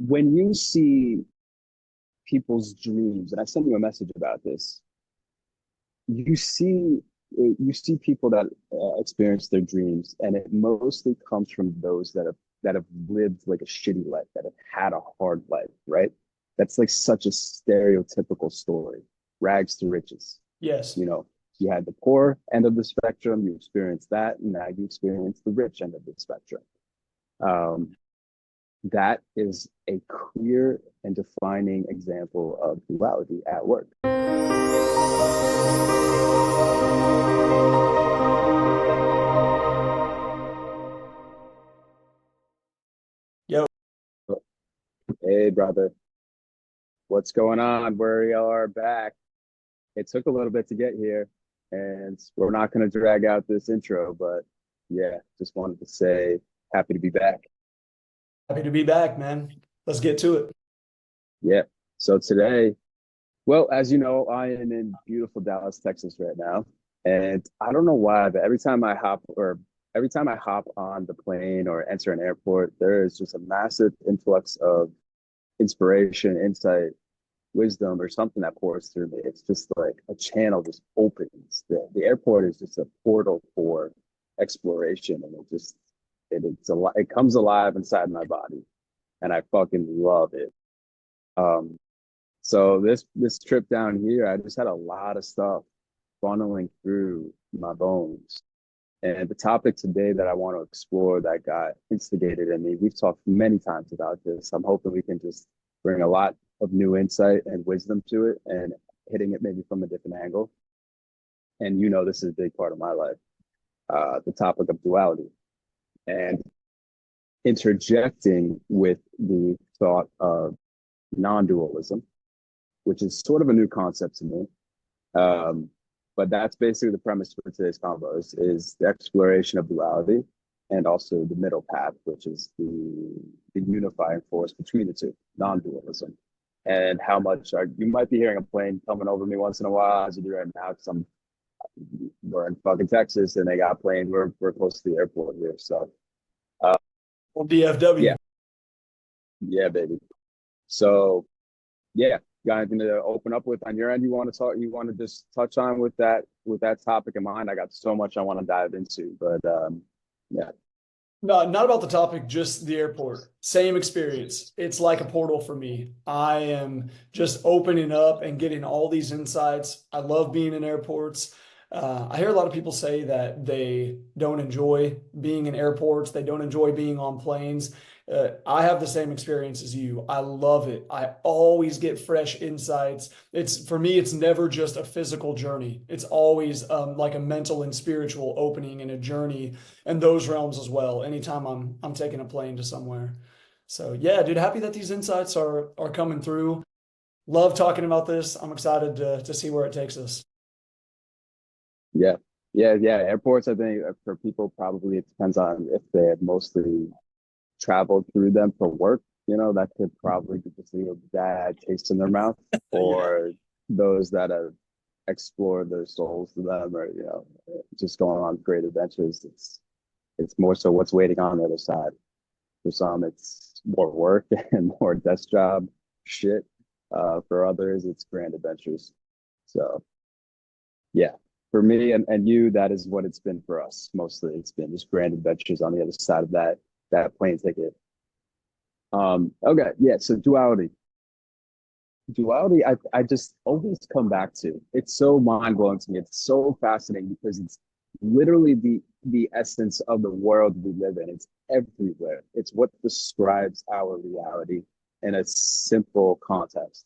when you see people's dreams, and I sent you a message about this, you see people that experience their dreams, and it mostly comes from those that have lived like a shitty life, that have had a hard life, right? That's like such a stereotypical story, rags to riches. Yes. You know, you had the poor end of the spectrum, you experienced that, and now you experience the rich end of the spectrum. Um, that is a clear and defining example of duality at work. Yo, Hey, brother, what's going on? We are back. It took a little bit to get here, and we're not going to drag out this intro, but yeah, just wanted to say happy to be back. happy to be back, man. Let's get to it. Yeah. So today, well, as you know, I am in beautiful Dallas, Texas right now, and I don't know why, but every time I hop on the plane or enter an airport, there is just a massive influx of inspiration, insight, wisdom, or something that pours through me. It's just like a channel just opens. The airport is just a portal for exploration, and it comes alive inside my body, and I fucking love it. Um, so this trip down here, I just had a lot of stuff funneling through my bones. And the topic today that I want to explore that got instigated in me, we've talked many times about this. I'm hoping we can just bring a lot of new insight and wisdom to it and hitting it maybe from a different angle. And you know, this is a big part of my life, the topic of duality and interjecting with the thought of non-dualism, which is sort of a new concept to me. Um, but that's basically the premise for today's convo is the exploration of duality and also the middle path, which is the unifying force between the two, non-dualism. And how much you might be hearing a plane coming over me once in a while, as you do right now, because we're in fucking Texas and they got planes. We're close to the airport here, so uh, Well, DFW. yeah, yeah, baby. So yeah, got anything to open up with on your end? You want to just touch on with that topic in mind? I got so much I want to dive into, but yeah, No, not about the topic, just the airport. Same experience. It's like a portal for me. I am just opening up and getting all these insights. I love being in airports. I hear a lot of people say that they don't enjoy being in airports, they don't enjoy being on planes. I have the same experience as you. I love it. I always get fresh insights. It's for me, it's never just a physical journey. It's always like a mental and spiritual opening and a journey in those realms as well. Anytime I'm taking a plane to somewhere. So yeah, dude, happy that these insights are coming through. Love talking about this. I'm excited to see where it takes us. yeah, yeah. Airports, I think for people probably it depends on if they have mostly traveled through them for work. You know, that could probably be just leave a bad taste in their mouth, Yeah. or those that have explored their souls to them, or just going on great adventures. It's more so what's waiting on the other side. For some, it's more work and more desk job shit. For others, it's grand adventures. So yeah, for me and you, that is what it's been for us. Mostly, it's been just grand adventures on the other side of that plane ticket. Okay, yeah. So duality. I just always come back to. It's so mind blowing to me. It's so fascinating because it's literally the essence of the world we live in. It's everywhere. It's what describes our reality in a simple context.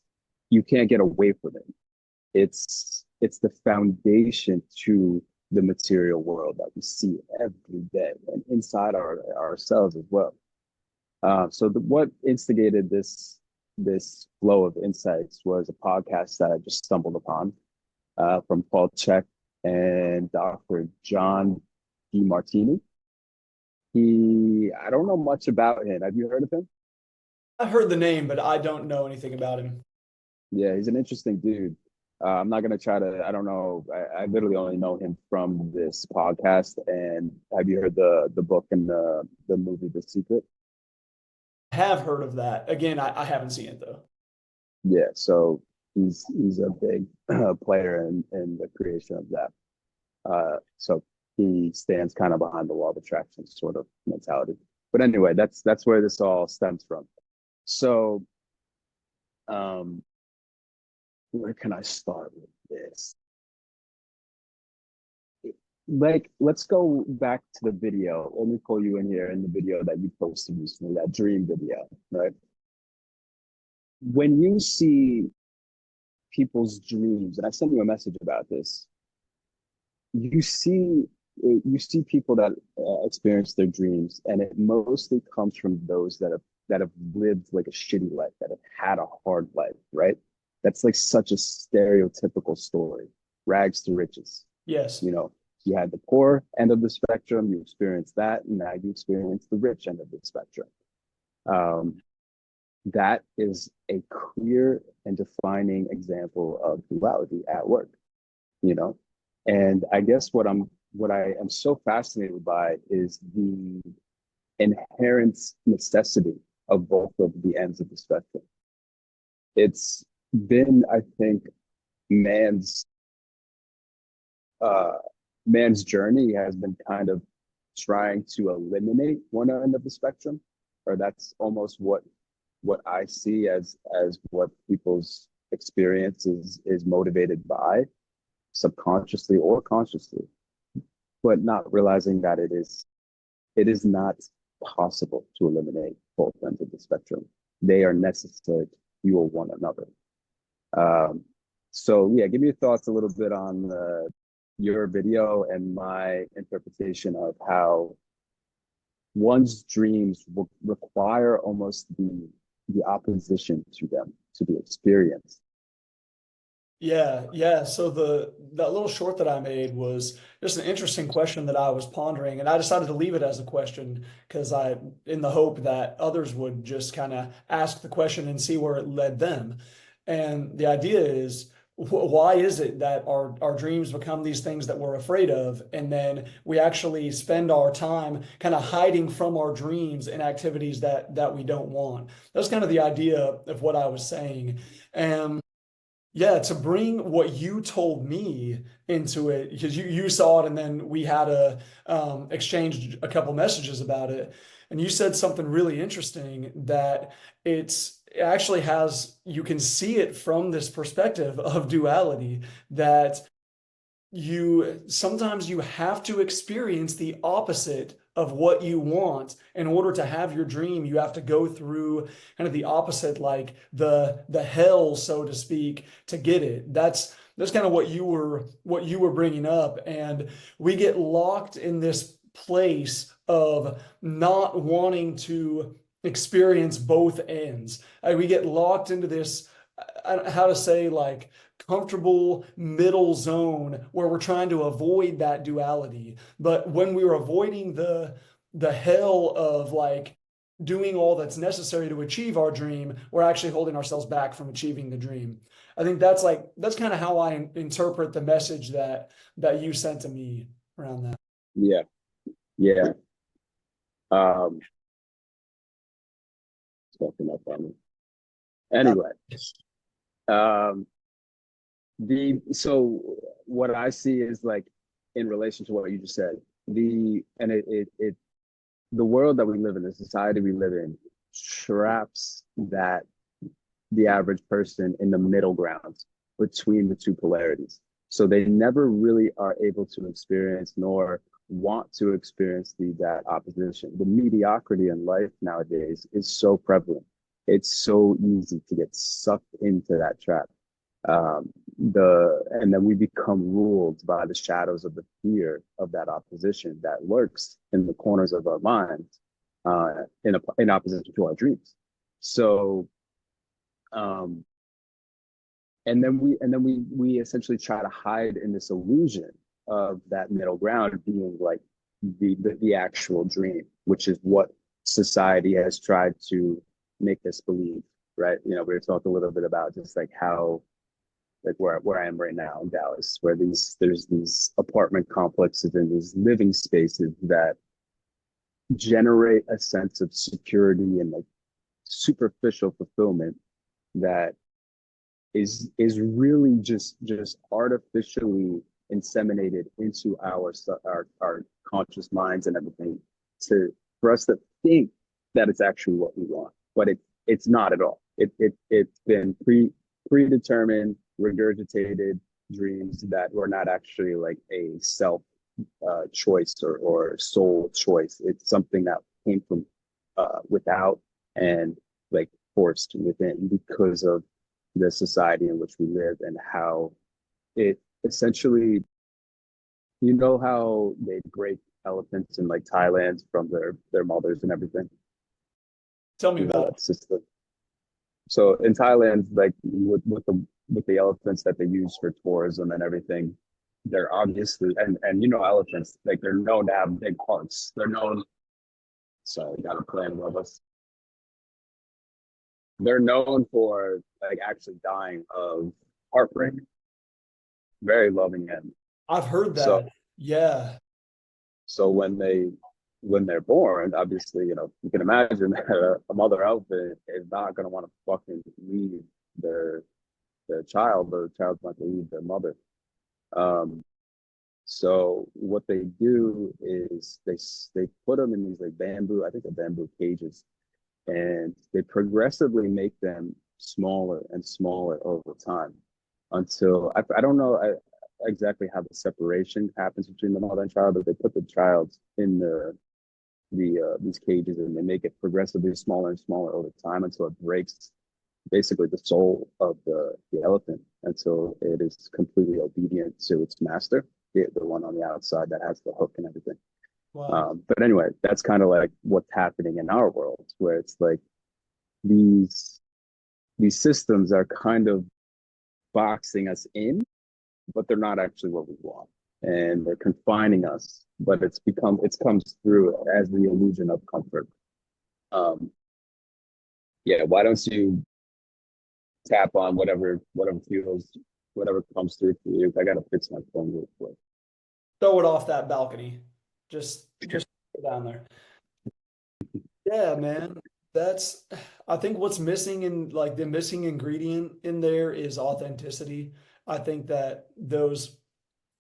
You can't get away from it. It's the foundation to the material world that we see every day and inside ourselves as well. What instigated this flow of insights was a podcast that I just stumbled upon from Paul Check and Dr. John DeMartini. I don't know much about him. Have you heard of him? I heard the name, but I don't know anything about him. Yeah, he's an interesting dude. I'm not gonna try to. I don't know. I literally only know him from this podcast. And have you heard the book and the movie The Secret? have heard of that. Again, I haven't seen it though. Yeah, so he's a big player in the creation of that. So he stands kind of behind the law of attraction sort of mentality. But anyway, that's where this all stems from. So, um, where can I start with this? Like, let's go back to the video. Let me pull you in here in the video that you posted recently, that dream video, right? When you see people's dreams, and I sent you a message about this, you see people that experience their dreams, and it mostly comes from those that have lived like a shitty life, that have had a hard life, right? That's like such a stereotypical story, rags to riches. Yes. You know, you had the poor end of the spectrum, you experienced that, and now you experience the rich end of the spectrum. Um, that is a clear and defining example of duality at work, you know. And I guess what I am so fascinated by is the inherent necessity of both of the ends of the spectrum. It's been, I think, man's uh, man's journey has been kind of trying to eliminate one end of the spectrum, or that's almost what I see as what people's experience is motivated by, subconsciously or consciously, but not realizing that it is not possible to eliminate both ends of the spectrum. They are necessary to fuel one another. Um, so yeah, give me your thoughts a little bit on your video and my interpretation of how one's dreams will require almost the opposition to them to be experienced. Yeah, yeah. So that little short that I made was just an interesting question that I was pondering, and I decided to leave it as a question because in the hope that others would just kind of ask the question and see where it led them. And the idea is, why is it that our dreams become these things that we're afraid of, and then we actually spend our time kind of hiding from our dreams and activities that we don't want? That's kind of the idea of what I was saying. And yeah, to bring what you told me into it, because you saw it and then we had a exchanged a couple messages about it. And you said something really interesting that it actually has, you can see it from this perspective of duality, that you sometimes you have to experience the opposite of what you want in order to have your dream. You have to go through kind of the opposite, like the hell, so to speak, to get it. That's kind of what you were bringing up, and we get locked in this place of not wanting to experience both ends. We get locked into this, how to say, like, comfortable middle zone where we're trying to avoid that duality. But when we were avoiding the hell of like doing all that's necessary to achieve our dream, we're actually holding ourselves back from achieving the dream. I think that's kind of how I interpret the message that you sent to me around that. Yeah, yeah. Um, Talking up on me. Anyway, um, the so what I see is like in relation to what you just said, the world that we live in, the society we live in, traps that the average person in the middle ground between the two polarities. So they never really are able to experience nor want to experience that opposition. The mediocrity in life nowadays is so prevalent. It's so easy to get sucked into that trap. And then we become ruled by the shadows of the fear of that opposition that lurks in the corners of our minds, in opposition to our dreams. So um, and then we essentially try to hide in this illusion of that middle ground being like the actual dream, which is what society has tried to make us believe, right? You know, we were talking a little bit about just like how, like where I am right now in Dallas, where there's these apartment complexes and these living spaces that generate a sense of security and like superficial fulfillment that is really just artificially inseminated into our conscious minds and everything to for us to think that it's actually what we want, but it's not at all. It's been predetermined, regurgitated dreams that were not actually like a self choice or soul choice. It's something that came from without and like forced within because of the society in which we live and how it essentially, you know, how they break elephants in like Thailand from their mothers and everything. Tell me You know about it. that system. So in Thailand, like with the elephants that they use for tourism and everything, they're obviously and you know elephants like they're known to have big hearts. They're known. So you got a plan with us. They're known for like actually dying of heartbreak. Very loving and I've heard so that. Yeah. so when they're born, obviously, you know, you can imagine that a mother elephant is not going to want to fucking leave their their child, or the child's not going to leave their mother. Um, so what they do is they put them in these like bamboo, I think they're bamboo cages, and they progressively make them smaller and smaller over time until I don't know exactly how the separation happens between the mother and child, but they put the child in these cages and they make it progressively smaller and smaller over time until it breaks basically the soul of the elephant until it is completely obedient to its master, the one on the outside that has the hook and everything. Wow. But anyway, that's kind of like what's happening in our world, where it's like these these systems are kind of boxing us in, but they're not actually what we want, and they're confining us. But it comes through as the illusion of comfort. Um, yeah, why don't you tap on whatever feels whatever comes through for you? I gotta fix my phone real quick. Throw it off that balcony. Just down there. Yeah, man. That's I think what's missing in like the missing ingredient in there is authenticity. I think that those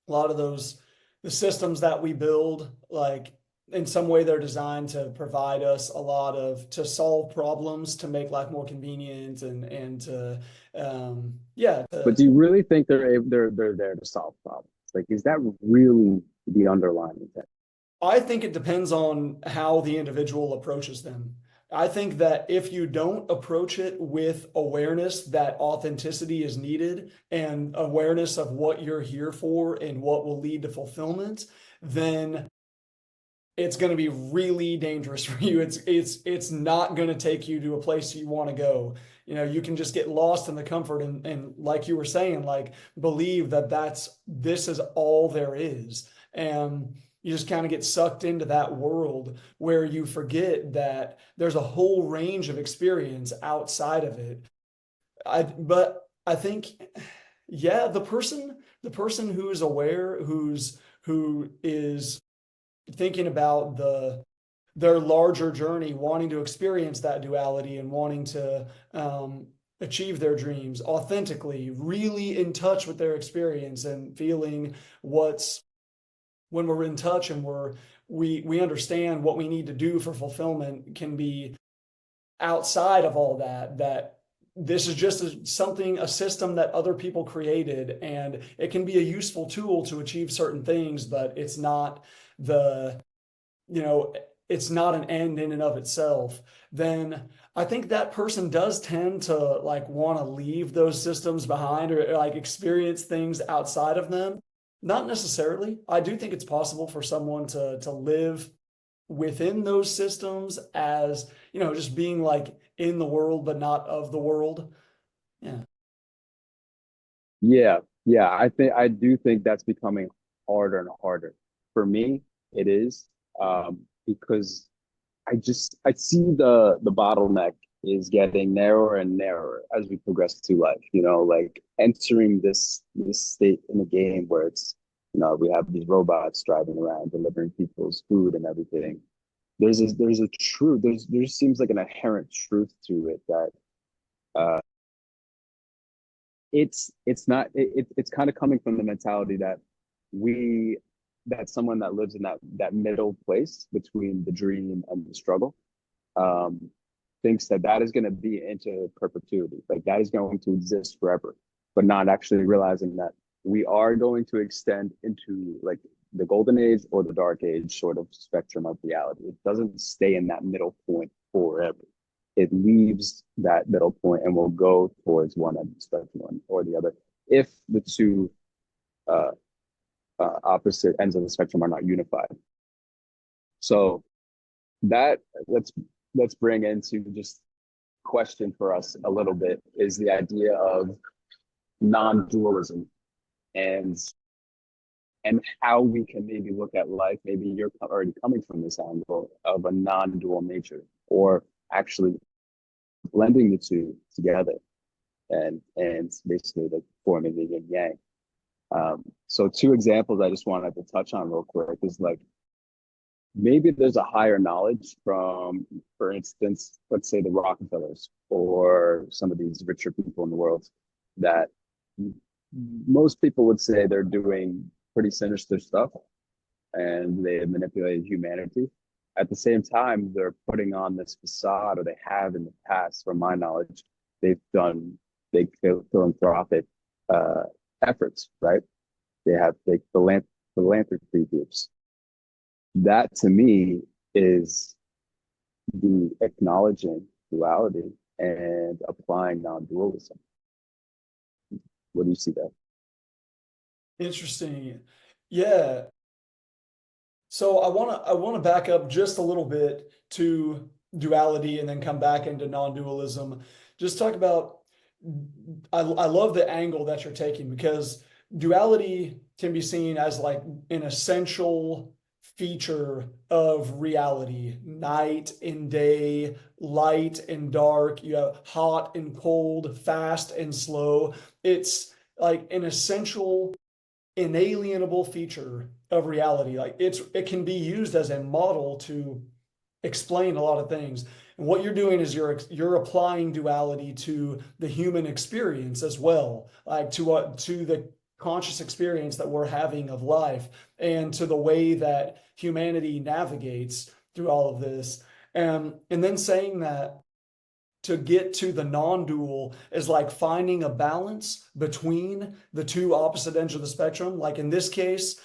a lot of those the systems that we build, like in some way they're designed to provide us a lot of to solve problems, to make life more convenient and to yeah, But do you really think they're there to solve problems? Like, is that really the underlying intent? I think it depends on how the individual approaches them. I think that if you don't approach it with awareness that authenticity is needed and awareness of what you're here for and what will lead to fulfillment, then it's going to be really dangerous for you. It's not going to take you to a place you want to go. You know, you can just get lost in the comfort and like you were saying, like believe that this is all there is. And you just kind of get sucked into that world where you forget that there's a whole range of experience outside of it. But I think, yeah, the person who's aware, who is thinking about their larger journey, wanting to experience that duality and wanting to achieve their dreams authentically, really in touch with their experience and feeling what's when we're in touch and we understand what we need to do for fulfillment can be outside of all that this is just a system that other people created and it can be a useful tool to achieve certain things, but it's not the you know, it's not an end in and of itself, then I think that person does tend to like want to leave those systems behind or like experience things outside of them. Not necessarily. I do think it's possible for someone to live within those systems as, just being like in the world but not of the world. Yeah. Yeah, yeah. I do think that's becoming harder and harder. For me, it is because I see the bottleneck is getting narrower and narrower as we progress through life. You know, like entering this state in the game where it's we have these robots driving around delivering people's food and everything. there's a truth, there seems like an inherent truth to it that uh it's not it's kind of coming from the mentality that we that someone that lives in that middle place between the dream and the struggle um thinks that that is going to be into perpetuity, like that is going to exist forever, but not actually realizing that we are going to extend into like the golden age or the dark age sort of spectrum of reality. It doesn't stay in that middle point forever. It leaves that middle point and will go towards one end of the spectrum or the other if the two uh, opposite ends of the spectrum are not unified. So that let's bring into just question for us a little bit is the idea of non-dualism and how we can maybe look at life. Maybe you're already coming from this angle of a non-dual nature, or actually blending the two together and basically like forming the yin yang. So two examples I just wanted to touch on real quick is like maybe there's a higher knowledge from, for instance, let's say the Rockefellers or some of these richer people in the world that most people would say they're doing pretty sinister stuff and they have manipulated humanity. At the same time, they're putting on this facade, or they have in the past, from my knowledge, they've done big philanthropic uh, efforts, right? They have big philanthropy groups. That to me is the acknowledging duality and applying non-dualism. What do you see there? Interesting. Yeah. So I wanna back up just a little bit to duality and then come back into non-dualism. Just talk about I love the angle that you're taking because duality can be seen as like an essential feature of reality. Night and day, light and dark, you have hot and cold, fast and slow. It's like an essential inalienable feature of reality. Like it can be used as a model to explain a lot of things. And what you're doing is you're applying duality to the human experience as well, like to the conscious experience that we're having of life and to the way that humanity navigates through all of this. And then saying that to get to the non-dual is like finding a balance between the two opposite ends of the spectrum. Like in this case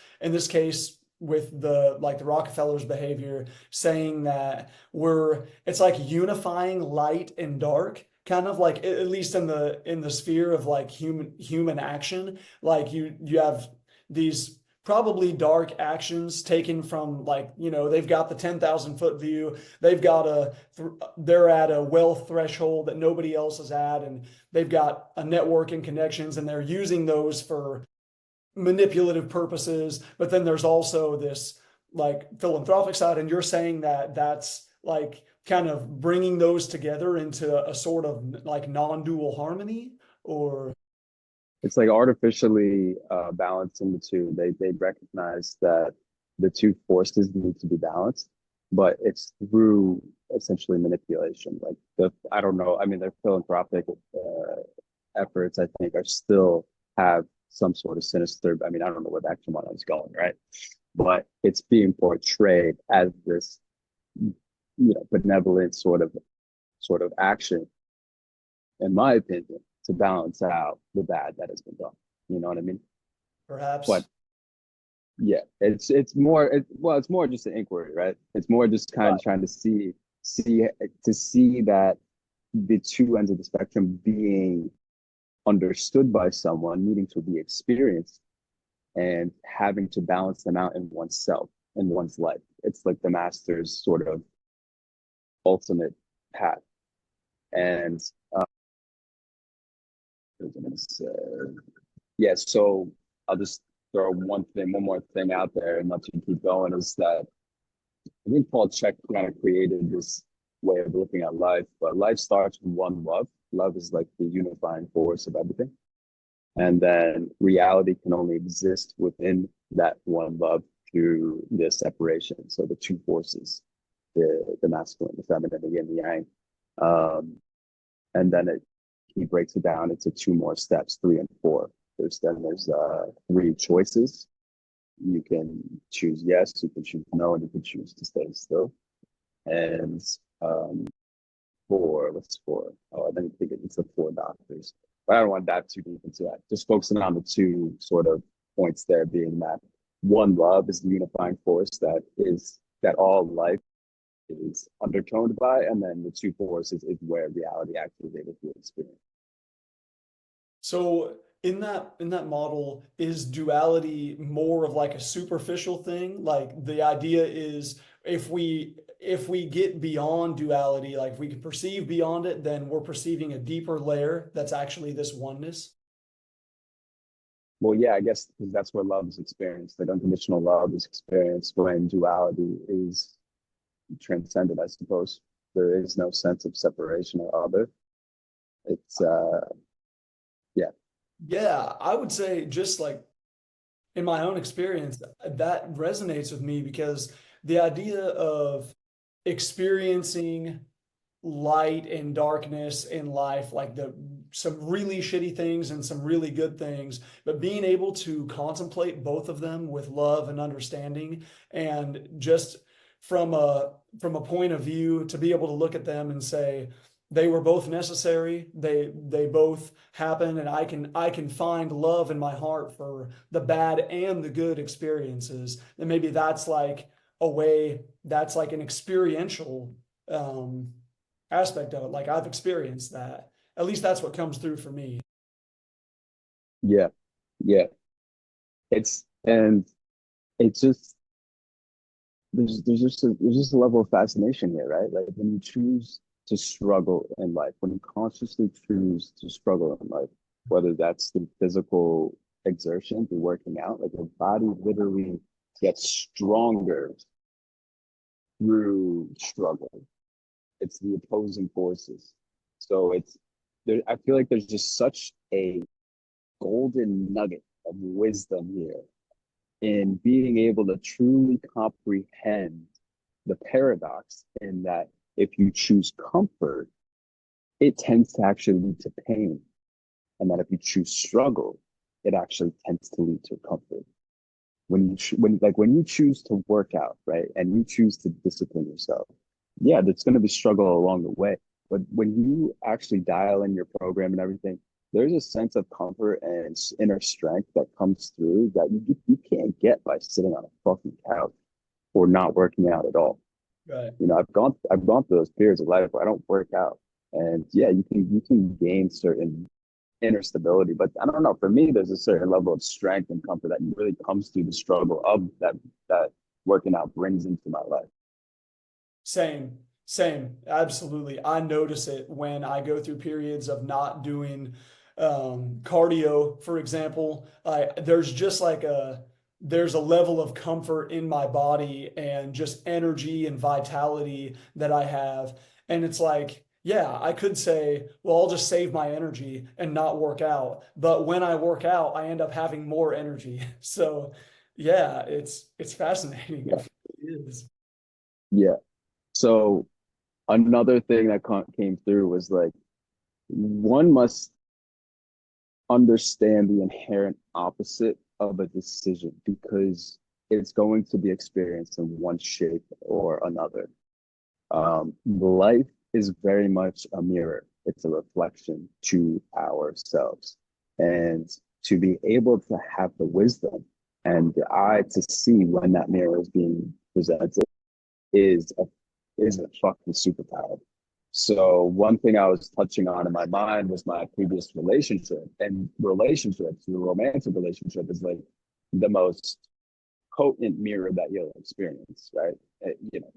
with the like the Rockefellers behavior, saying that it's like unifying light and dark, kind of like at least in the sphere of like human action. Like you have these probably dark actions taken from like, they've got the 10,000 foot view. They're at a wealth threshold that nobody else is at. And they've got a network and connections and they're using those for manipulative purposes. But then there's also this like philanthropic side. And you're saying that that's like kind of bringing those together into a sort of like non-dual harmony, or It's like artificially balancing the two. They recognize that the two forces need to be balanced, but it's through essentially manipulation. Like I don't know. I mean, their philanthropic efforts, I think, are still have some sort of sinister. I mean, I don't know where the action one is going, right? But it's being portrayed as this, benevolent sort of action, in my opinion, to balance out the bad that has been done. You know what I mean? But perhaps. yeah, it's more just an inquiry, right? It's more just kind of trying to see that the two ends of the spectrum being understood by someone needing to be experienced and having to balance them out in oneself, in one's life. It's like the master's sort of ultimate path. And yeah, so I'll just throw one more thing out there and let you keep going, is that I think Paul Chek kind of created this way of looking at life, but life starts with one love. Love is like the unifying force of everything. And then reality can only exist within that one love through the separation. So the two forces. the masculine, the feminine, the yin, the yang. And then he breaks it down into two more steps, three and four. There's three choices. You can choose yes, you can choose no, and you can choose to stay still. And four, what's four? Oh, I think it's the four doctors. But I don't want to dive too deep into that. Just focusing on the two sort of points there being that one, love is the unifying force that all life is undertoned by, and then the two forces is where reality actually is able to experience. So in that model, is duality more of like a superficial thing? Like the idea is if we get beyond duality, like if we can perceive beyond it, then we're perceiving a deeper layer that's actually this oneness. Well, yeah, I guess because that's where love is experienced. Like unconditional love is experienced when duality is transcended, I suppose. There is no sense of separation or other. It's yeah. Yeah, I would say just like in my own experience, that resonates with me because the idea of experiencing light and darkness in life, like the some really shitty things and some really good things, but being able to contemplate both of them with love and understanding, and just from a point of view to be able to look at them and say they were both necessary, they both happen, and I can find love in my heart for the bad and the good experiences. And maybe that's like a way, that's like an experiential aspect of it. Like I've experienced that. At least that's what comes through for me. Yeah, yeah. It's and it's just there's just a level of fascination here, right? Like when you choose to struggle in life, when you consciously choose to struggle in life, whether that's through physical exertion, through working out, like your body literally gets stronger through struggle. It's the opposing forces. So it's there. I feel like there's just such a golden nugget of wisdom here in being able to truly comprehend the paradox in that if you choose comfort, it tends to actually lead to pain. And that if you choose struggle, it actually tends to lead to comfort. When you choose to work out, right, and you choose to discipline yourself, yeah, there's going to be struggle along the way. But when you actually dial in your program and everything, there's a sense of comfort and inner strength that comes through that you can't get by sitting on a fucking couch or not working out at all. Right. You know, I've gone through those periods of life where I don't work out, and yeah, you can gain certain inner stability, but I don't know. For me, there's a certain level of strength and comfort that really comes through the struggle of that working out brings into my life. Same, same, absolutely. I notice it when I go through periods of not doing cardio, for example. There's just like there's a level of comfort in my body and just energy and vitality that I have. And it's like, yeah, I could say, well, I'll just save my energy and not work out. But when I work out, I end up having more energy. So yeah, it's fascinating. Yeah, It is. yeah. So another thing that came through was like one must understand the inherent opposite of a decision because it's going to be experienced in one shape or another. Life is very much a mirror. It's a reflection to ourselves. And to be able to have the wisdom and the eye to see when that mirror is being presented is a is a fucking superpower. So one thing I was touching on in my mind was my previous relationship, and relationships, the romantic relationship is like the most potent mirror that you'll experience, right? You know,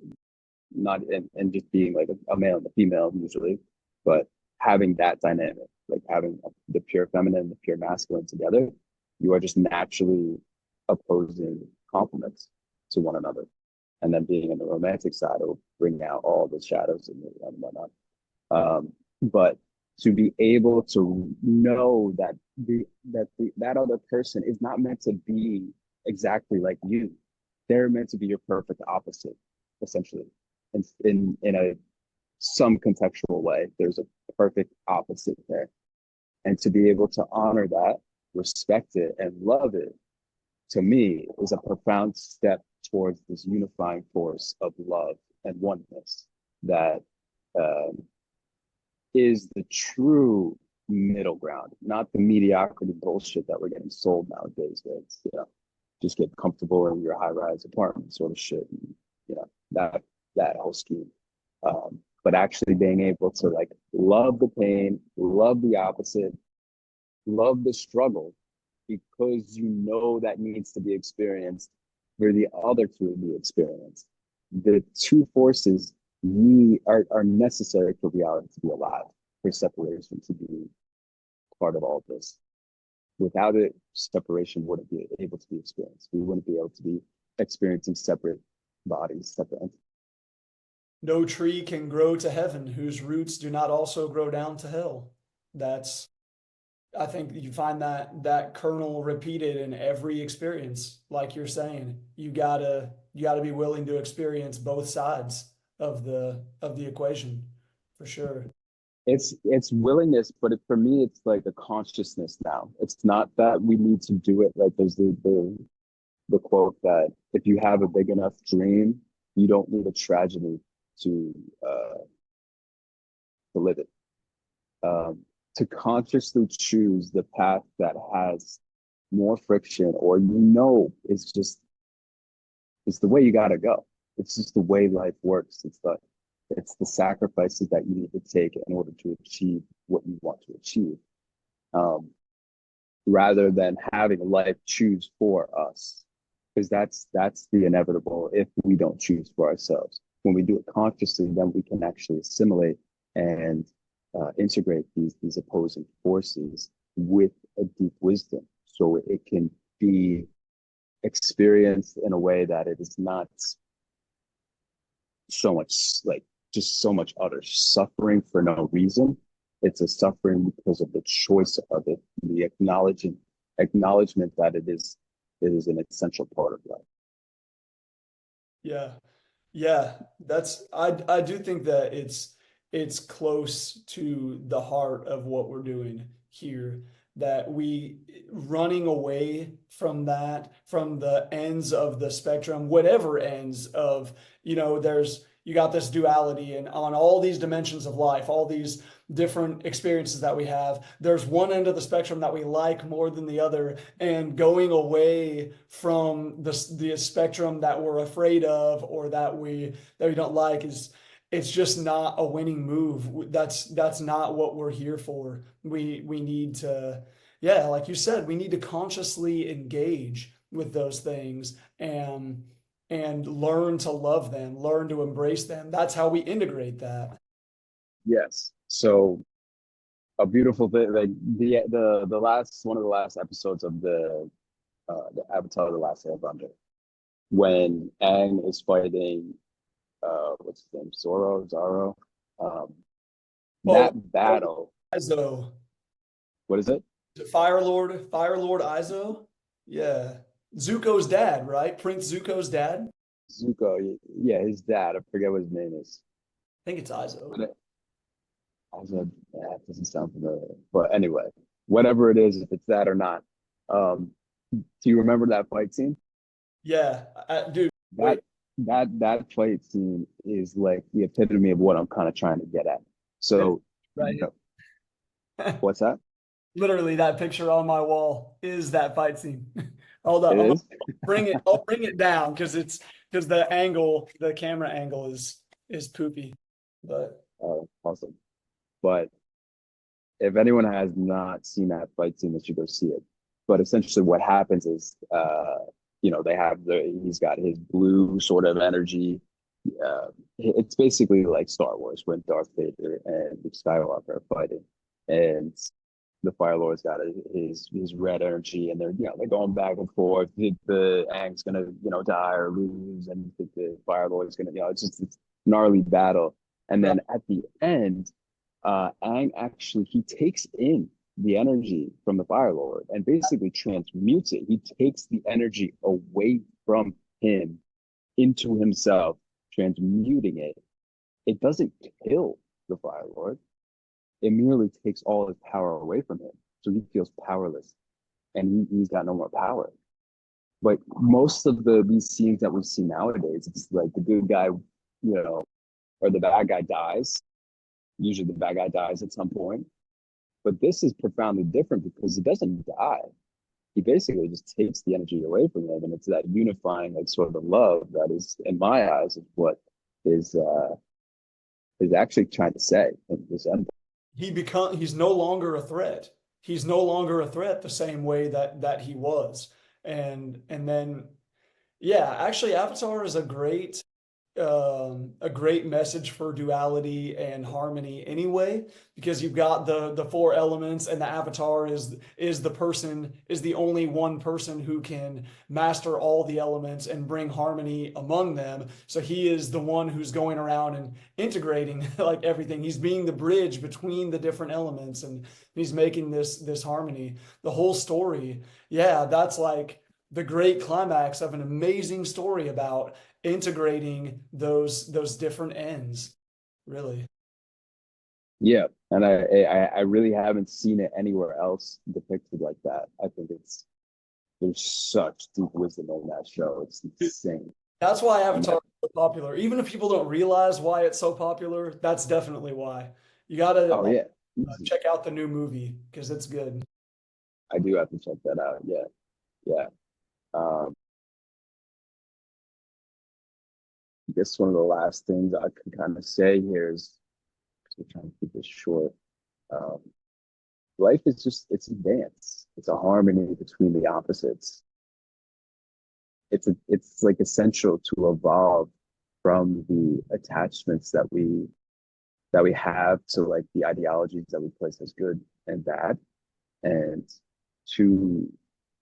not and just being like a male and a female usually, but having that dynamic, like having the pure feminine and the pure masculine together, you are just naturally opposing complements to one another. And then being in the romantic side will bring out all the shadows and whatnot. But to be able to know that that other person is not meant to be exactly like you, they're meant to be your perfect opposite, essentially. in a some contextual way. There's a perfect opposite there. And to be able to honor that, respect it, and love it, to me, is a profound step towards this unifying force of love and oneness that um, is the true middle ground, not the mediocrity bullshit that we're getting sold nowadays. Where it's, just get comfortable in your high-rise apartment sort of shit. And, that whole scheme. But actually being able to like love the pain, love the opposite, love the struggle, because you know that needs to be experienced for the other to be experienced. The two forces are necessary for reality to be alive, for separation to be part of all of this. Without it, separation wouldn't be able to be experienced. We wouldn't be able to be experiencing separate bodies, separate entities. No tree can grow to heaven whose roots do not also grow down to hell. That's, I think you find that kernel repeated in every experience. Like you're saying, you gotta be willing to experience both sides of the equation, for sure. It's willingness, but for me, it's like a consciousness now. It's not that we need to do it. Like there's the quote that if you have a big enough dream, you don't need a tragedy to live it. To consciously choose the path that has more friction, or it's the way you got to go. It's just the way life works. It's the sacrifices that you need to take in order to achieve what you want to achieve, rather than having life choose for us, because that's the inevitable if we don't choose for ourselves. When we do it consciously, then we can actually assimilate and integrate these opposing forces with a deep wisdom, so it can be experienced in a way that it is not so much like just so much utter suffering for no reason. It's a suffering because of the choice of it, the acknowledgement that it is an essential part of life. Yeah. Yeah, that's I do think that it's close to the heart of what we're doing here, that we running away from that, from the ends of the spectrum, whatever ends of, there's you got this duality and on all these dimensions of life, all these different experiences that we have, there's one end of the spectrum that we like more than the other, and going away from the spectrum that we're afraid of or that we don't like is it's just not a winning move. That's not what we're here for. We need to, yeah, like you said, we need to consciously engage with those things and learn to love them, learn to embrace them. That's how we integrate that. Yes. So a beautiful thing, like the last one of the last episodes of the Avatar: The Last Airbender, when Aang is fighting what's his name, Zoro. Um, Oh, that battle. Izo. What is it? Fire Lord Izo? Yeah. Zuko's dad, right? Prince Zuko's dad? Zuko. Yeah, his dad. I forget what his name is. I think it's Izo. But it doesn't sound familiar. But anyway, whatever it is, if it's that or not. Um, do you remember that fight scene? Yeah, dude, wait. That that fight scene is like the epitome of what I'm kind of trying to get at. So, Right. you know, what's that? Literally, that picture on my wall is that fight scene. Hold It up, is? I'll bring it down because the camera angle is poopy. But Awesome. But if anyone has not seen that fight scene, they should go see it. But essentially, what happens is, they have he's got his blue sort of energy. It's basically like Star Wars when Darth Vader and Luke Skywalker are fighting, and the Fire Lord's got his red energy, and they're going back and forth. The Aang's gonna die or lose, and the Fire Lord's gonna it's just this gnarly battle. And then at the end, Aang actually he takes in the energy from the Fire Lord and basically transmutes it. He takes the energy away from him into himself, transmuting it, it doesn't kill the Fire Lord. It merely takes all his power away from him. So he feels powerless and he's got no more power. But most of these scenes that we see nowadays, it's like the good guy, or the bad guy dies. Usually the bad guy dies at some point. But this is profoundly different because he doesn't die. He basically just takes the energy away from him. And it's that unifying, like sort of love that is, in my eyes, is what is actually trying to say in this end. He's no longer a threat. He's no longer a threat the same way that he was. And then yeah, actually Avatar is a great message for duality and harmony anyway, because you've got the four elements, and the avatar is the only one person who can master all the elements and bring harmony among them. So he is the one who's going around and integrating like everything. He's being the bridge between the different elements, and he's making this harmony. The whole story, yeah, that's like the great climax of an amazing story about integrating those different ends, really. Yeah, and I really haven't seen it anywhere else depicted like that. I think there's such deep wisdom in that show. It's insane. That's why And Avatar that, is so popular. Even if people don't realize why it's so popular, that's definitely why. You gotta oh yeah, check out the new movie because it's good. I do have to check that out. Yeah, yeah. Um, I guess one of the last things I can kind of say here is, because we're trying to keep this short. Um, Life is just it's a dance. It's a harmony between the opposites. It's like essential to evolve from the attachments that we have to like the ideologies that we place as good and bad, and to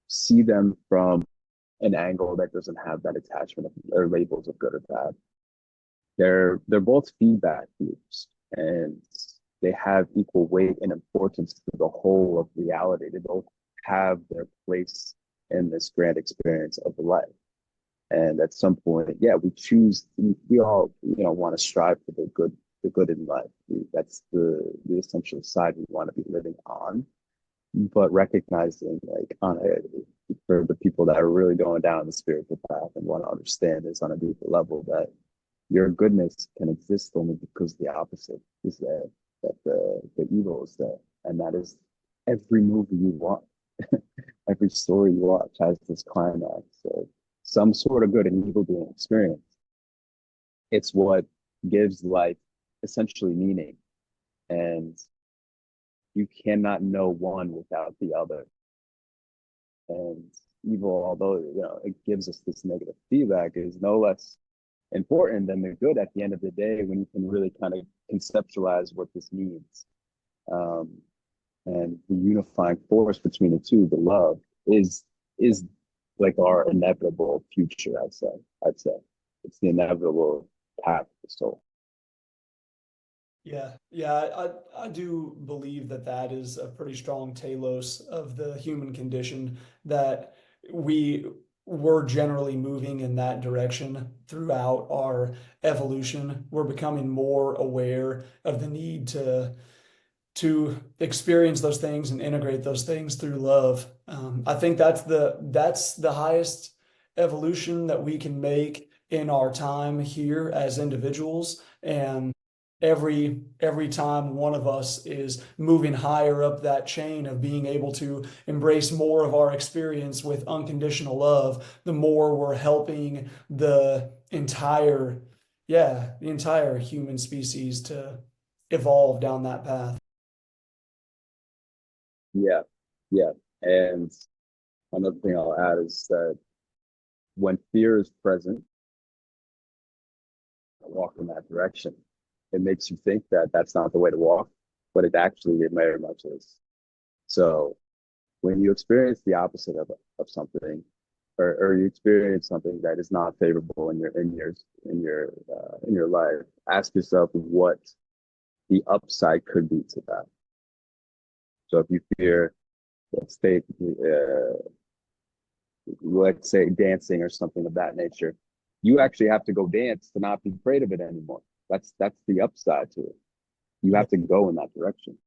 see them from an angle that doesn't have that attachment or labels of good or bad. They're both feedback loops, and they have equal weight and importance to the whole of reality. They both have their place in this grand experience of life. And at some point, yeah, we all, want to strive for the good in life. That's the essential side we want to be living on, but recognizing like for the people that are really going down the spiritual path and want to understand this on a deeper level, that your goodness can exist only because the opposite is there, that the evil is there. And that is every movie you watch, every story you watch has this climax of some sort of good and evil being experienced. It's what gives life essentially meaning. And you cannot know one without the other. And evil, although it gives us this negative feedback, is no less important than the good at the end of the day when you can really kind of conceptualize what this means. Um, and the unifying force between the two, the love, is like our inevitable future. I'd say it's the inevitable path of the soul. Yeah, I do believe that is a pretty strong telos of the human condition, that we were generally moving in that direction throughout our evolution. We're becoming more aware of the need to experience those things and integrate those things through love. I think that's the highest evolution that we can make in our time here as individuals. And every time one of us is moving higher up that chain of being able to embrace more of our experience with unconditional love, the more we're helping the entire human species to evolve down that path. Yeah, yeah. And another thing I'll add is that when fear is present, walk in that direction. It makes you think that that's not the way to walk, but it very much is. So when you experience the opposite of something, or you experience something that is not favorable in your life, ask yourself what the upside could be to that. So if you fear, let's let's say dancing or something of that nature, you actually have to go dance to not be afraid of it anymore. That's the upside to it. You Yeah, have to go in that direction.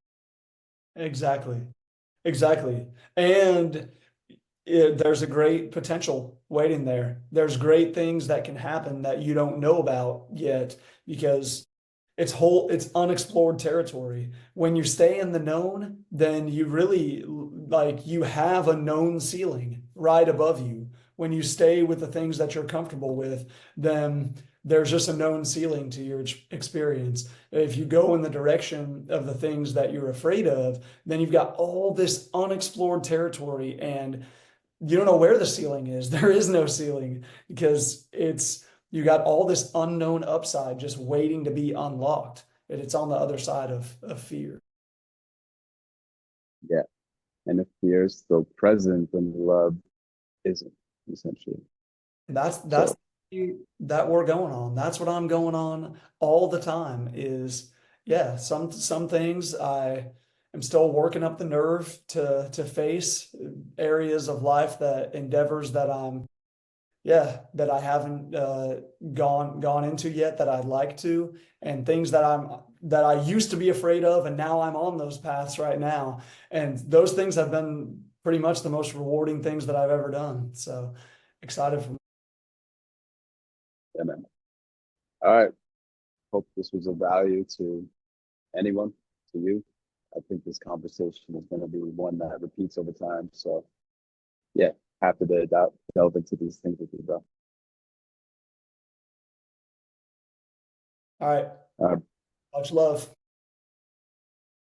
exactly. Exactly. And there's a great potential waiting there. There's great things that can happen that you don't know about yet because it's unexplored territory. When you stay in the known, then you really like you have a known ceiling right above you. When you stay with the things that you're comfortable with, then there's just a known ceiling to your experience. If you go in the direction of the things that you're afraid of, then you've got all this unexplored territory and you don't know where the ceiling is. There is no ceiling because you got all this unknown upside just waiting to be unlocked. And it's on the other side of fear. Yeah. And if fear is still present, then love isn't, essentially. And that's So that we're going on. That's what I'm going on all the time is yeah, some things I am still working up the nerve to face areas of life that endeavors that I'm yeah, that I haven't gone into yet that I'd like to, and things that I used to be afraid of, and now I'm on those paths right now. And those things have been pretty much the most rewarding things that I've ever done. So excited for yeah, man. All right. Hope this was of value to anyone, to you. I think this conversation is going to be one that repeats over time. So yeah, happy to delve into these things with you, bro. all right. Uh, Much love.